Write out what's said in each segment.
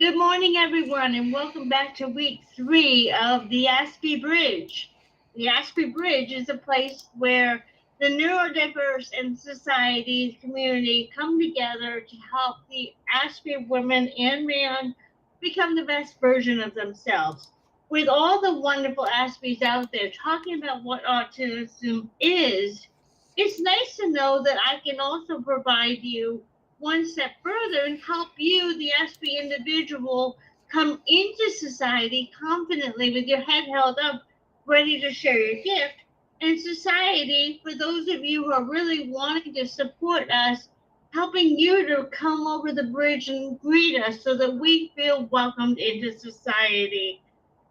Good morning, everyone, and welcome back to week 3 of the Aspie Bridge. The Aspie Bridge is a place where the neurodiverse and society community come together to help the Aspie women and man become the best version of themselves. With all the wonderful Aspies out there talking about what autism is, it's nice to know that I can also provide you one step further and help you, the Aspie individual, come into society confidently with your head held up, ready to share your gift. And society, for those of you who are really wanting to support us, helping you to come over the bridge and greet us so that we feel welcomed into society.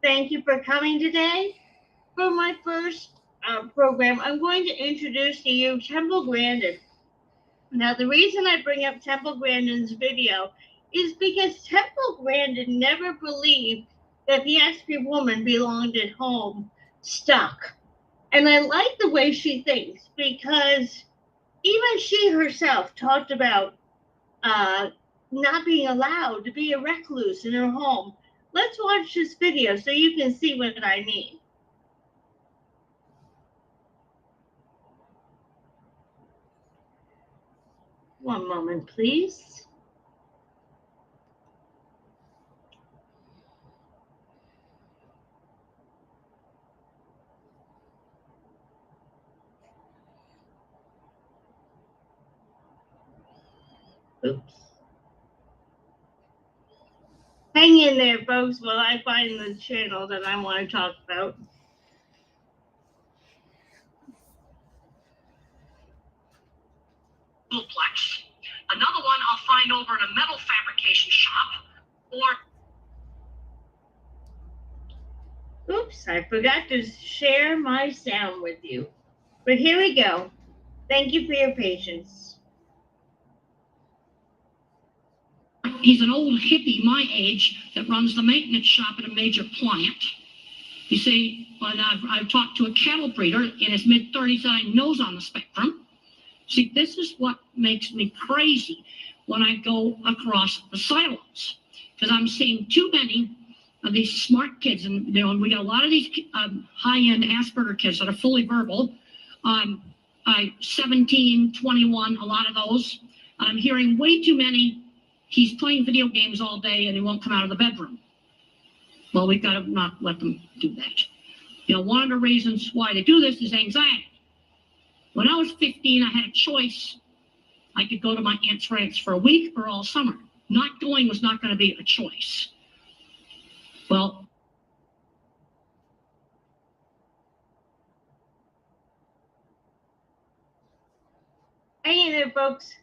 Thank you for coming today. For my first program, I'm going to introduce to you Temple Grandin. Now, the reason I bring up Temple Grandin's video is because Temple Grandin never believed that the Aspie woman belonged at home, stuck. And I like the way she thinks because even she herself talked about not being allowed to be a recluse in her home. Let's watch this video so you can see what I mean. One moment, please. Oops. Hang in there, folks, while I find the channel that I want to talk about. Duplex. Another one I'll find over in a metal fabrication shop, or... Oops, I forgot to share my sound with you. But here we go. Thank you for your patience. He's an old hippie my age that runs the maintenance shop at a major plant. You see, when I've talked to a cattle breeder in his mid-30s that I know's on the spectrum. See, this is what makes me crazy when I go across the silos, because I'm seeing too many of these smart kids, and we got a lot of these high-end Asperger kids that are fully verbal, 17, 21, a lot of those. And I'm hearing way too many, he's playing video games all day and he won't come out of the bedroom. Well, we've got to not let them do that. One of the reasons why they do this is anxiety. When I was 15, I had a choice. I could go to my aunt's ranch for a week or all summer. Not going was not going to be a choice. Well, hey there, folks.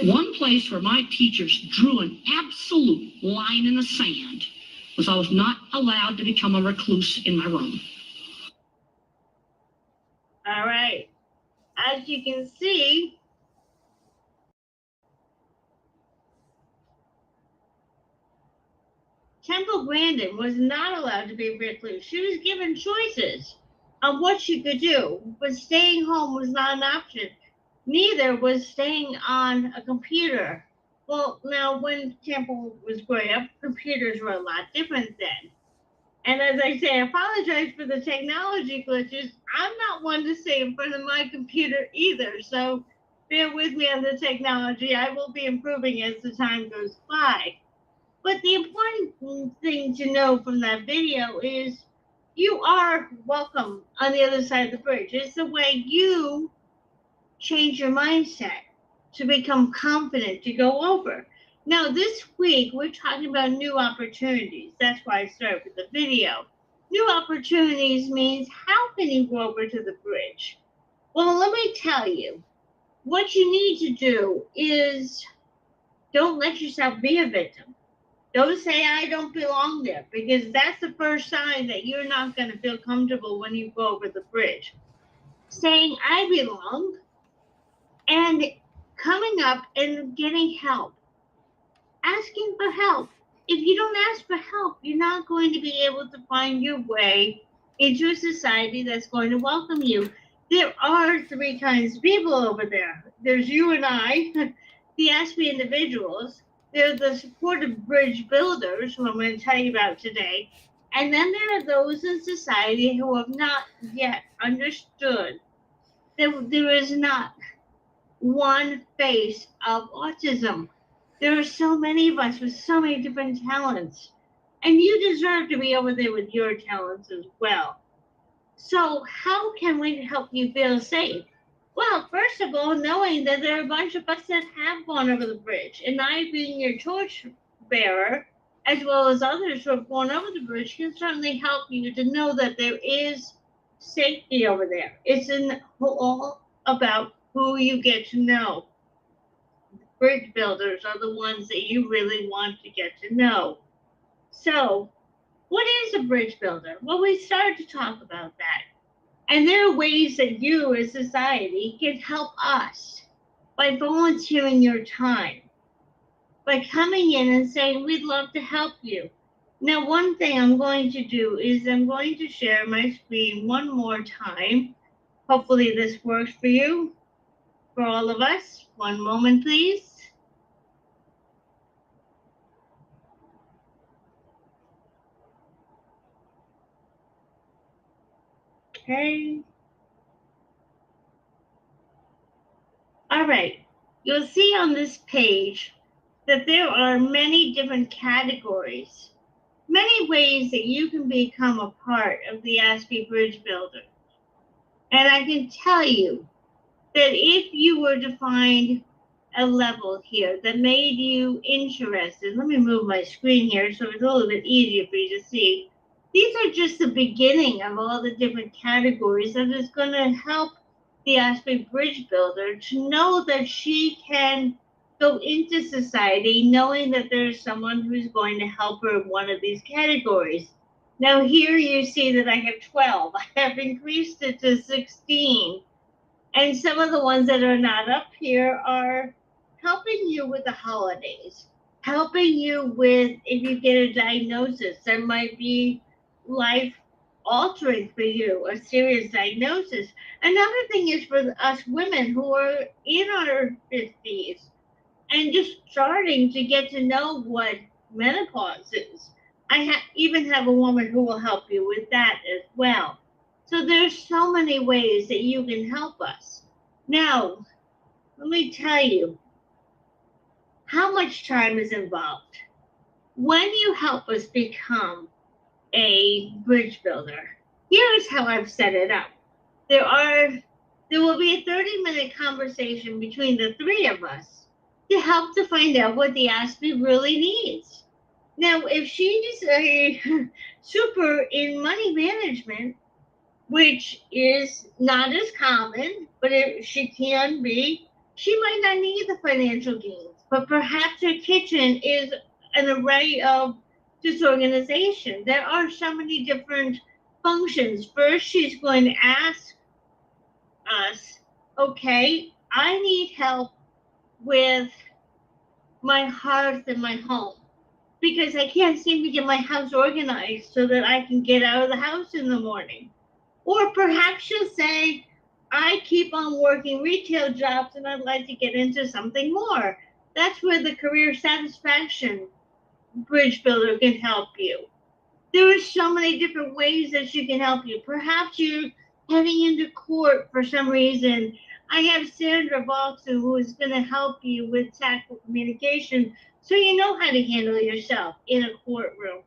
One place where my teachers drew an absolute line in the sand was I was not allowed to become a recluse in my room. All right. As you can see, Temple Grandin was not allowed to be a recluse. She was given choices on what she could do, but staying home was not an option. Neither was staying on a computer. Well, now, when Temple was growing up, computers were a lot different then. And as I say, I apologize for the technology glitches. I'm not one to stay in front of my computer either, so bear with me on the technology. I will be improving as the time goes by. But the important thing to know from that video is you are welcome on the other side of the bridge. It's the way you change your mindset to become confident to go over. Now, this week, we're talking about new opportunities. That's why I started with the video. New opportunities means how can you go over to the bridge? Well, let me tell you, what you need to do is don't let yourself be a victim. Don't say, I don't belong there, because that's the first sign that you're not going to feel comfortable when you go over the bridge. Saying, I belong, and coming up and getting help. Asking for help. If you don't ask for help, you're not going to be able to find your way into a society that's going to welcome you. There are 3 kinds of people over there. There's you and I, the Aspie individuals. There are the supportive bridge builders, who I'm going to tell you about today. And then there are those in society who have not yet understood that there is not one face of autism. There are so many of us with so many different talents. And you deserve to be over there with your talents as well. So, how can we help you feel safe? Well, first of all, knowing that there are a bunch of us that have gone over the bridge, and I, being your torch bearer, as well as others who have gone over the bridge, can certainly help you to know that there is safety over there. It's all about who you get to know. Bridge builders are the ones that you really want to get to know. So, what is a bridge builder? Well, we started to talk about that. And there are ways that you as society can help us by volunteering your time, by coming in and saying, we'd love to help you. Now, one thing I'm going to do is I'm going to share my screen one more time. Hopefully this works for you, for all of us. One moment, please. Okay. All right. You'll see on this page that there are many different categories, many ways that you can become a part of the Aspie Bridge Builder. And I can tell you that if you were to find a level here that made you interested, let me move my screen here so it's a little bit easier for you to see. These are just the beginning of all the different categories that is going to help the Aspie Bridge Builder to know that she can go into society knowing that there's someone who's going to help her in one of these categories. Now here you see that I have 12. I have increased it to 16. And some of the ones that are not up here are helping you with the holidays, helping you with if you get a diagnosis that might be life altering for you, a serious diagnosis. Another thing is for us women who are in our 50s and just starting to get to know what menopause is. I even have a woman who will help you with that as well. So there's so many ways that you can help us. Now, let me tell you how much time is involved. When you help us become a bridge builder, here's how I've set it up. There will be a 30-minute conversation between the three of us to help to find out what the Aspie really needs. Now, if she's a super in money management, which is not as common, but she can be, she might not need the financial gains, but perhaps her kitchen is an array of disorganization. There are so many different functions. First, she's going to ask us, okay, I need help with my hearth and my home because I can't seem to get my house organized so that I can get out of the house in the morning. Or perhaps she'll say, I keep on working retail jobs and I'd like to get into something more. That's where the career satisfaction bridge builder can help you. There are so many different ways that she can help you. Perhaps you're heading into court for some reason. I have Sandra Volkson who is going to help you with tactful communication so you know how to handle yourself in a courtroom.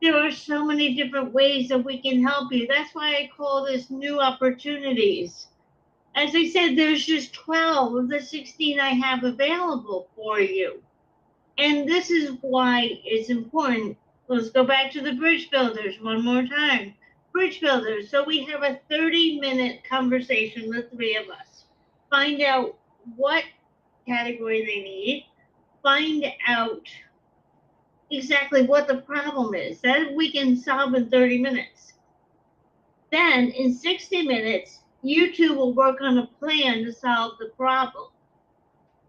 There are so many different ways that we can help you. That's why I call this new opportunities. As I said, there's just 12 of the 16 I have available for you. And this is why it's important. Let's go back to the bridge builders one more time. Bridge builders. So we have a 30-minute conversation, the three of us. Find out what category they need. Find out exactly what the problem is. That we can solve in 30 minutes. Then in 60 minutes, you two will work on a plan to solve the problem.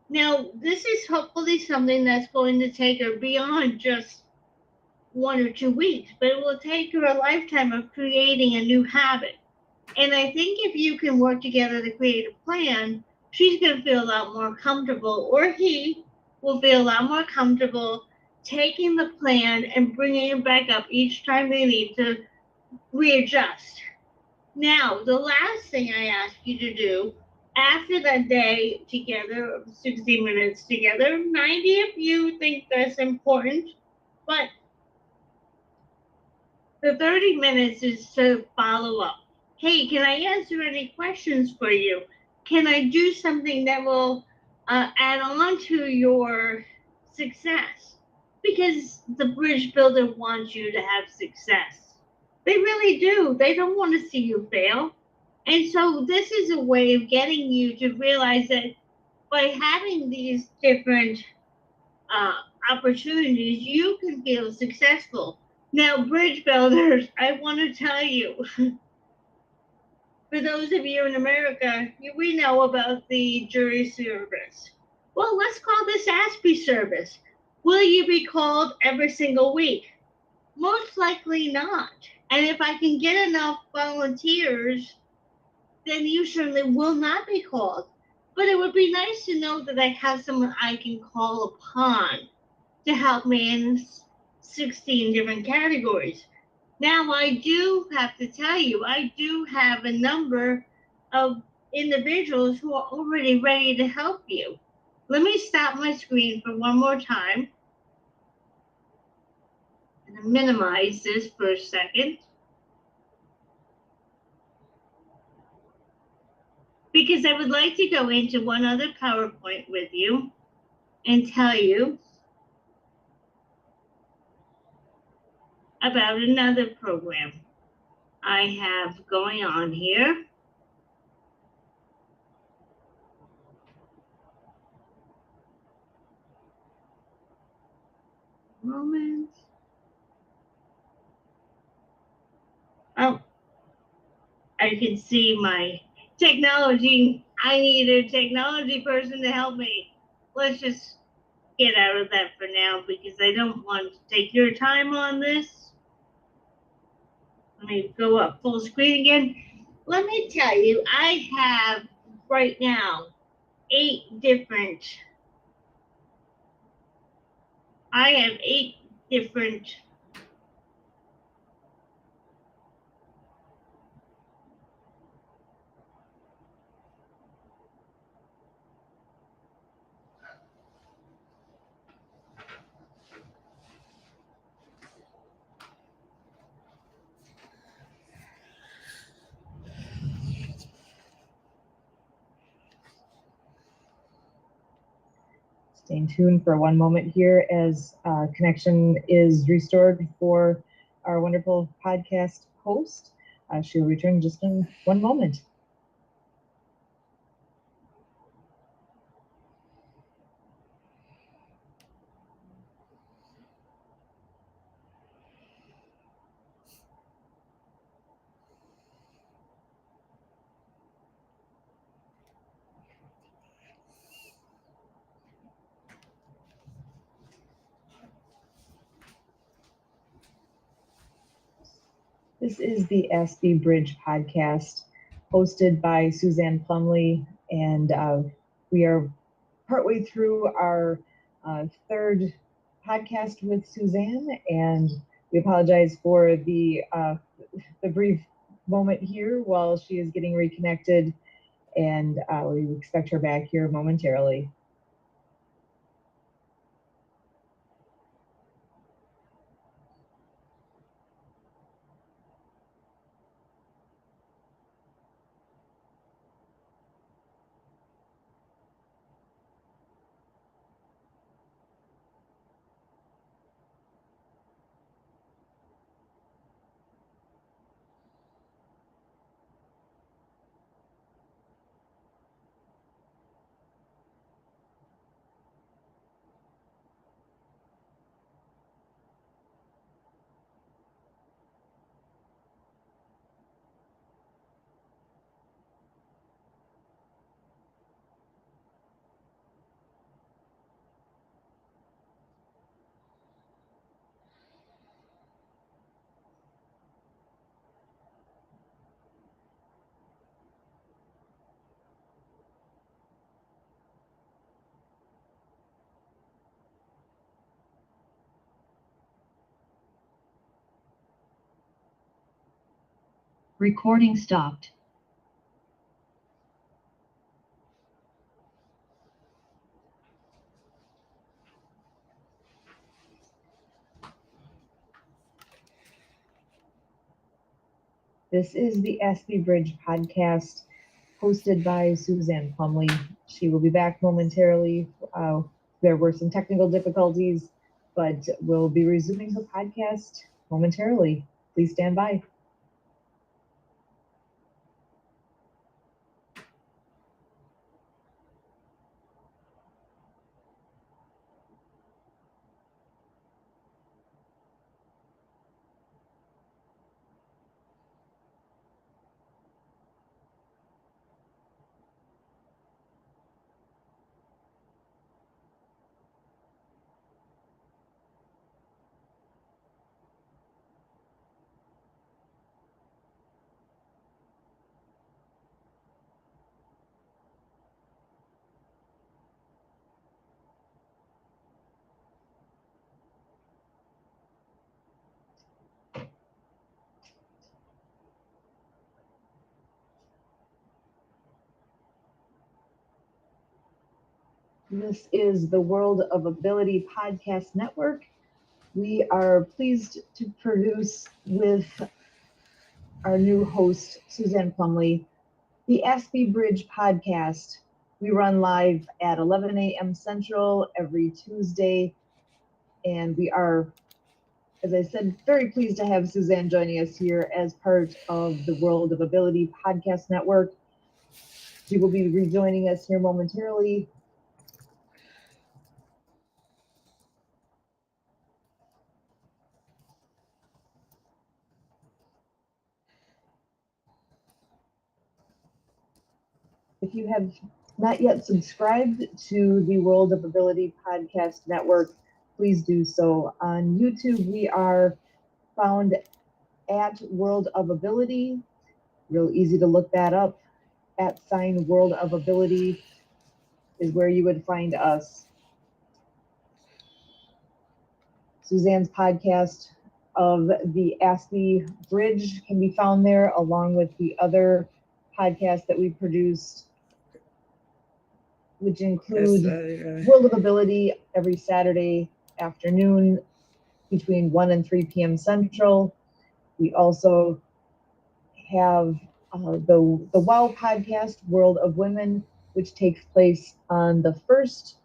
Now, this is hopefully something that's going to take her beyond just 1 or 2 weeks, but it will take her a lifetime of creating a new habit. And I think if you can work together to create a plan, she's going to feel a lot more comfortable, or he, will be a lot more comfortable taking the plan and bringing it back up each time they need to readjust. Now, the last thing I ask you to do after that day together, 60 minutes together, 90 if you think that's important, but the 30 minutes is to follow up. Hey, can I answer any questions for you? Can I do something that will add on to your success? Because the bridge builder wants you to have success. They really do. They don't want to see you fail. And so this is a way of getting you to realize that by having these different uh, opportunities, you can feel successful. Now, bridge builders, I want to tell you, for those of you in America, we know about the jury service. Well, let's call this Aspie service. Will you be called every single week? Most likely not. And if I can get enough volunteers, then you certainly will not be called. But it would be nice to know that I have someone I can call upon to help me in 16 different categories. Now, I do have to tell you, I do have a number of individuals who are already ready to help you. Let me stop my screen for one more time and minimize this for a second, because I would like to go into one other PowerPoint with you and tell you about another program I have going on here. Moment. Oh, I can see my technology. I need a technology person to help me. Let's just get out of that for now because I don't want to take your time on this. Let me go up full screen again. Let me tell you, I have right now 8 different Staying tuned for one moment here as connection is restored for our wonderful podcast host. She'll return just in one moment. This is the Aspie Bridge Podcast, hosted by Suzanne Plumley, and we are partway through our third podcast with Suzanne, and we apologize for the brief moment here while she is getting reconnected, and we expect her back here momentarily. Recording stopped. This is the Aspie Bridge Podcast, hosted by Suzanne Plumley. She will be back momentarily. There were some technical difficulties, but we'll be resuming her podcast momentarily. Please stand by. This is the World of Ability Podcast Network. We are pleased to produce with our new host, Suzanne Plumley, the Aspie Bridge Podcast. We run live at 11 a.m. Central every Tuesday, and we are, as I said, very pleased to have Suzanne joining us here as part of the World of Ability Podcast Network. She will be rejoining us here momentarily. If you have not yet subscribed to the World of Ability Podcast Network, please do so. On YouTube, we are found at World of Ability. Real easy to look that up. @ World of Ability is where you would find us. Suzanne's podcast of the Aspie Bridge can be found there, along with the other podcasts that we produced, which include World of Ability every Saturday afternoon between 1 and 3 p.m. Central. We also have the WOW podcast, World of Women, which takes place on the first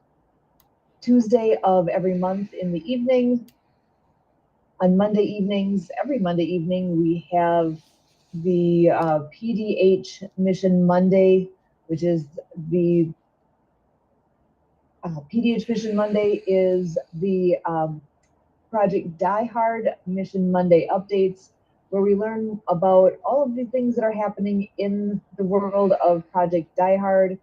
Tuesday of every month in the evening. On Monday evenings, every Monday evening, we have the PDH Mission Monday, which is the PDH Mission Monday is the Project Die Hard Mission Monday updates, where we learn about all of the things that are happening in the world of Project Die Hard.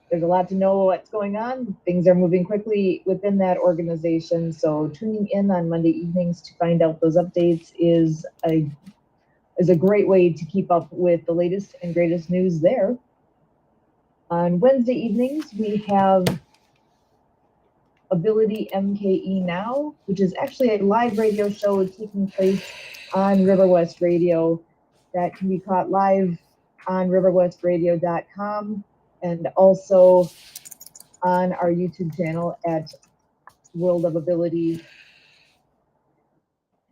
There's a lot to know what's going on. Things are moving quickly within that organization. So tuning in on Monday evenings to find out those updates is a great way to keep up with the latest and greatest news there. On Wednesday evenings, we have Ability MKE Now, which is actually a live radio show taking place on River West Radio that can be caught live on riverwestradio.com and also on our YouTube channel at World of Ability,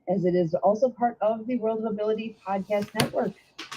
as it is also part of the World of Ability Podcast Network.